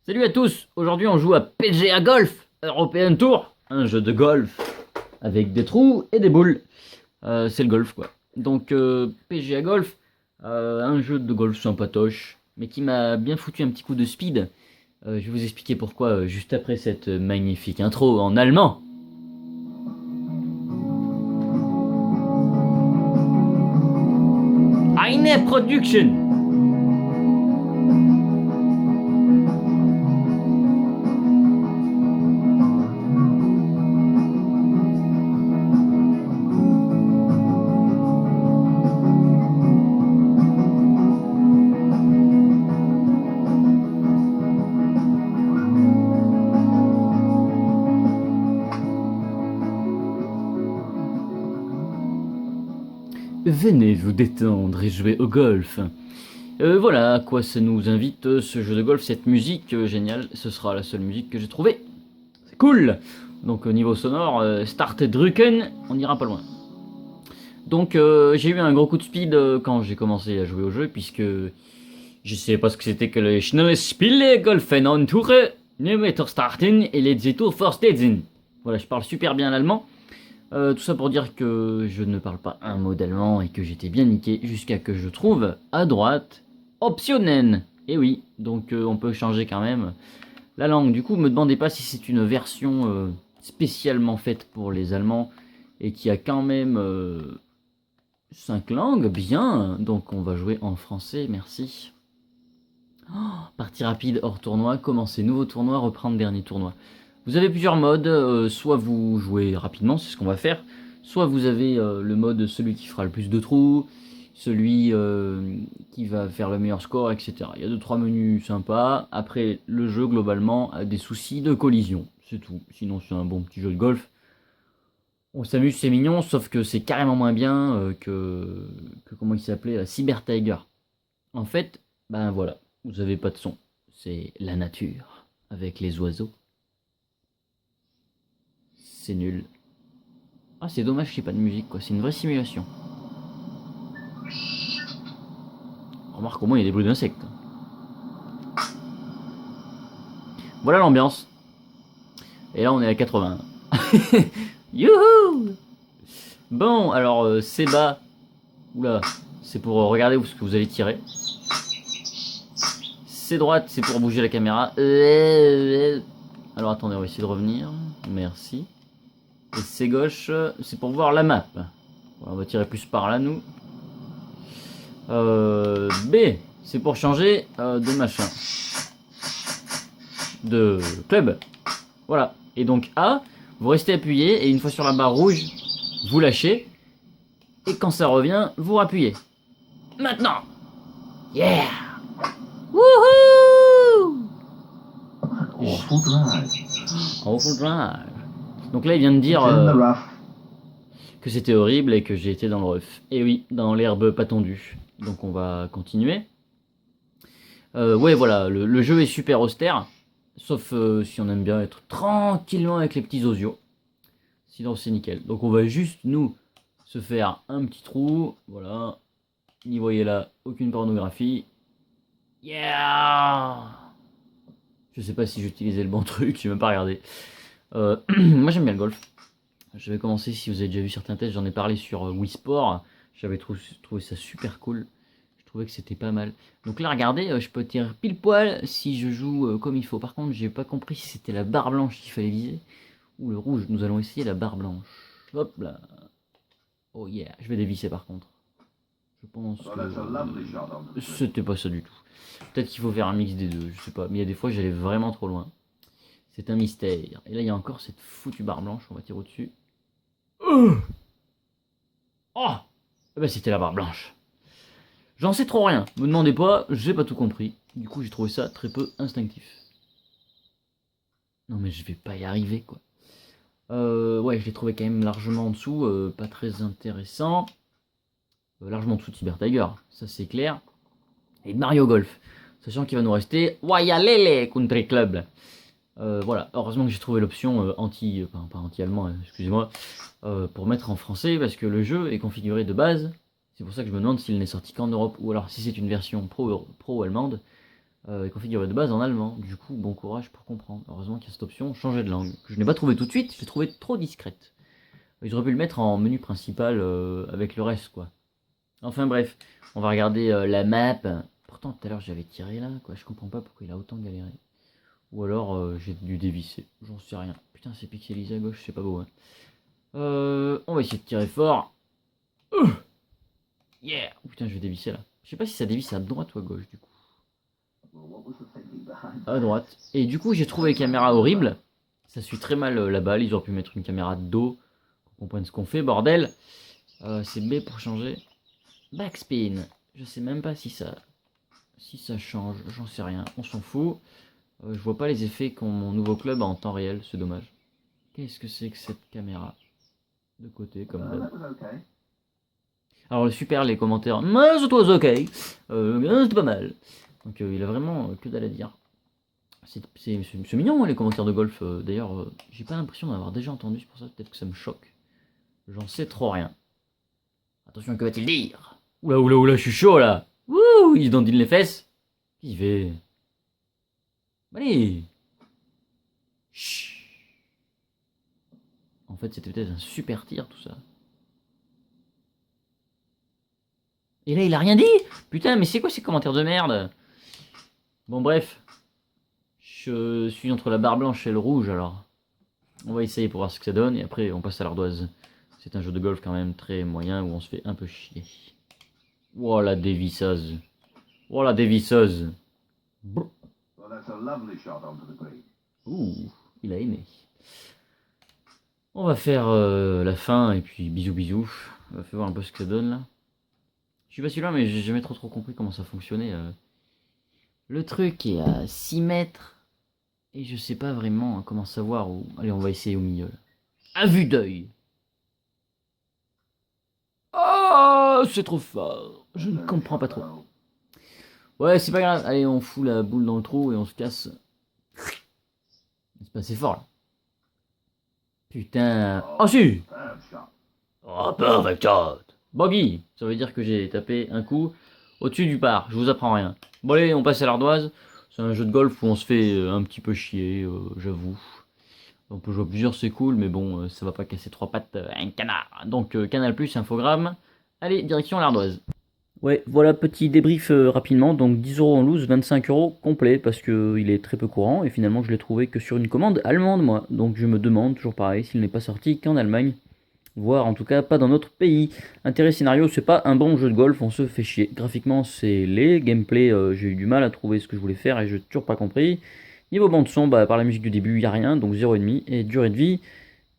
Salut à tous, aujourd'hui on joue à PGA Golf European Tour, un jeu de golf avec des trous et des boules. C'est le golf quoi. Donc PGA Golf, un jeu de golf sympatoche, mais qui m'a bien foutu un petit coup de speed. Je vais vous expliquer pourquoi juste après cette magnifique intro en allemand. Eine Production. Venez vous détendre et jouer au golf. Voilà à quoi ça nous invite ce jeu de golf, cette musique géniale. Ce sera la seule musique que j'ai trouvée. C'est cool. Donc au niveau sonore, Start Drucken, on ira pas loin. Donc j'ai eu un gros coup de speed quand j'ai commencé à jouer au jeu, puisque je savais pas ce que c'était que le Schnelle Spiele Golfen on Tour, Nemeter Starten et les Tour Forsteden. Voilà, je parle super bien l'allemand. Tout ça pour dire que je ne parle pas un mot d'allemand et que j'étais bien niqué jusqu'à que je trouve à droite Optionen. Et oui, donc on peut changer quand même la langue. Du coup, me demandez pas si c'est une version spécialement faite pour les Allemands et qui a quand même 5 langues, bien. Donc on va jouer en français, merci. Oh, partie rapide hors tournoi, commencer nouveau tournoi, reprendre dernier tournoi. Vous avez plusieurs modes, soit vous jouez rapidement, c'est ce qu'on va faire, soit vous avez le mode celui qui fera le plus de trous, celui qui va faire le meilleur score, etc. Il y a 2-3 menus sympas. Après, le jeu globalement a des soucis de collision, c'est tout. Sinon c'est un bon petit jeu de golf. On s'amuse, c'est mignon, sauf que c'est carrément moins bien que comment il s'appelait, la Cyber Tiger. En fait, ben voilà, vous avez pas de son. C'est la nature, avec les oiseaux. C'est nul. Ah, c'est dommage qu'il n'y ait pas de musique, quoi. C'est une vraie simulation. Remarque, au moins, il y a des bruits d'insectes. Voilà l'ambiance. Et là, on est à 80. Youhou! Bon, alors, c'est bas. Oula, c'est pour regarder où ce que vous allez tirer. C'est droite, c'est pour bouger la caméra. Alors, attendez, on va essayer de revenir. Merci. Et c'est gauche, c'est pour voir la map. Voilà, on va tirer plus par là, nous. B, c'est pour changer de machin. De club. Voilà. Et donc A, vous restez appuyé et une fois sur la barre rouge, vous lâchez. Et quand ça revient, vous rappuyez. Maintenant. Yeah. Wouhou. En full drive. Donc là, il vient de dire que c'était horrible et que j'ai été dans le rough. Et oui, dans l'herbe pas tondue. Donc on va continuer. Ouais, voilà, le jeu est super austère. Sauf si on aime bien être tranquillement avec les petits osios. Sinon c'est nickel. Donc on va juste nous se faire un petit trou. Voilà. N'y voyez là aucune pornographie. Yeah. Je sais pas si j'utilisais le bon truc, j'ai même pas regardé. Moi j'aime bien le golf. Je vais commencer, si vous avez déjà vu certains tests, j'en ai parlé sur Wii Sport. J'avais trouvé ça super cool. Je trouvais que c'était pas mal. Donc là, regardez, je peux tirer pile poil si je joue comme il faut. Par contre, j'ai pas compris si c'était la barre blanche qu'il fallait viser ou le rouge. Nous allons essayer la barre blanche. Hop là. Oh yeah, je vais dévisser par contre. Je pense que c'était pas ça du tout. Peut-être qu'il faut faire un mix des deux, je sais pas. Mais il y a des fois, j'allais vraiment trop loin. C'est un mystère. Et là, il y a encore cette foutue barre blanche. On va tirer au-dessus. Oh, eh ben, c'était la barre blanche. J'en sais trop rien. Me demandez pas, j'ai pas tout compris. Du coup, j'ai trouvé ça très peu instinctif. Non, mais je vais pas y arriver, quoi. Ouais, je l'ai trouvé quand même largement en dessous. Pas très intéressant. Largement en dessous de Cyber Tiger, ça c'est clair. Et Mario Golf. Sachant qu'il va nous rester Wayalele Country Club. Voilà, heureusement que j'ai trouvé l'option pas anti-allemand, excusez-moi, pour mettre en français, parce que le jeu est configuré de base. C'est pour ça que je me demande s'il n'est sorti qu'en Europe, ou alors si c'est une version pro-allemande. est configuré de base en allemand. Du coup, bon courage pour comprendre. Heureusement qu'il y a cette option changer de langue. Que je n'ai pas trouvé tout de suite, je l'ai trouvé trop discrète. Ils auraient pu le mettre en menu principal avec le reste, quoi. Enfin bref, on va regarder la map. Pourtant, tout à l'heure, j'avais tiré là, quoi. Je comprends pas pourquoi il a autant galéré. Ou alors, j'ai dû dévisser. J'en sais rien. Putain, c'est pixelisé à gauche, c'est pas beau, hein. On va essayer de tirer fort. Yeah! Oh, putain, je vais dévisser là. Je sais pas si ça dévisse à droite ou à gauche, du coup. À droite. Et du coup, j'ai trouvé les caméras horribles. Ça suit très mal la balle. Ils auraient pu mettre une caméra de dos. Pour qu'on comprenne ce qu'on fait, bordel. C'est B pour changer. Backspin. Je sais même pas si ça change. J'en sais rien. On s'en fout. Je vois pas les effets qu'ont mon nouveau club en temps réel. C'est dommage. Qu'est-ce que c'est que cette caméra? De côté, comme d'hab. Alors, super, les commentaires. Mais it was ok. C'était pas mal. Donc, il a vraiment que dalle à dire. C'est mignon, hein, les commentaires de golf. D'ailleurs, j'ai pas l'impression d'en avoir déjà entendu. C'est pour ça peut-être que ça me choque. J'en sais trop rien. Attention, que va-t-il dire? Oula, oula, oula, je suis chaud là. Wouh, il se dandine les fesses. Qui fait? Allez. Chut. En fait, c'était peut-être un super tir tout ça. Et là, il a rien dit. Putain, mais c'est quoi ces commentaires de merde? Bon, bref. Je suis entre la barre blanche et le rouge, alors. On va essayer pour voir ce que ça donne, et après, on passe à l'ardoise. C'est un jeu de golf quand même très moyen, où on se fait un peu chier. Oh, la dévisseuse. Oh, la dévisseuse. Ouh, il a aimé. On va faire la fin, et puis bisous bisous. On va faire voir un peu ce que ça donne, là. Je suis pas si loin, mais j'ai jamais trop compris comment ça fonctionnait. Le truc est à 6 mètres. Et je sais pas vraiment comment savoir où. Allez, on va essayer au milieu. Là. À vue d'œil. Oh, c'est trop fort. Je ne comprends pas trop. Ouais, c'est pas grave. Allez, on fout la boule dans le trou et on se casse. C'est pas assez fort là. Putain. Oh si. Oh, perfect shot. Bogey. Ça veut dire que j'ai tapé un coup au-dessus du par. Je vous apprends rien. Bon allez, on passe à l'ardoise. C'est un jeu de golf où on se fait un petit peu chier, j'avoue. On peut jouer à plusieurs, c'est cool, mais bon, ça va pas casser trois pattes à un canard. Donc, Canal+, Infogrames. Allez, direction l'ardoise. Ouais, voilà, petit débrief rapidement. Donc, 10 € en loose, 25 € complet, parce qu'il est très peu courant. Et finalement, je l'ai trouvé que sur une commande allemande, moi. Donc, je me demande, toujours pareil, s'il n'est pas sorti qu'en Allemagne. Voire, en tout cas, pas dans notre pays. Intérêt scénario, c'est pas un bon jeu de golf, on se fait chier. Graphiquement, c'est laid. Gameplay, j'ai eu du mal à trouver ce que je voulais faire et je n'ai toujours pas compris. Niveau bande son, bah, par la musique du début, il n'y a rien, donc 0,5. Et durée de vie,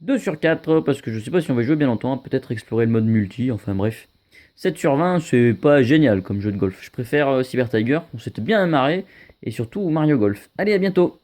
2 sur 4, parce que je sais pas si on va jouer bien longtemps, peut-être explorer le mode multi, enfin bref. 7 sur 20, c'est pas génial comme jeu de golf. Je préfère Cyber Tiger, on s'était bien marré, et surtout Mario Golf. Allez, à bientôt!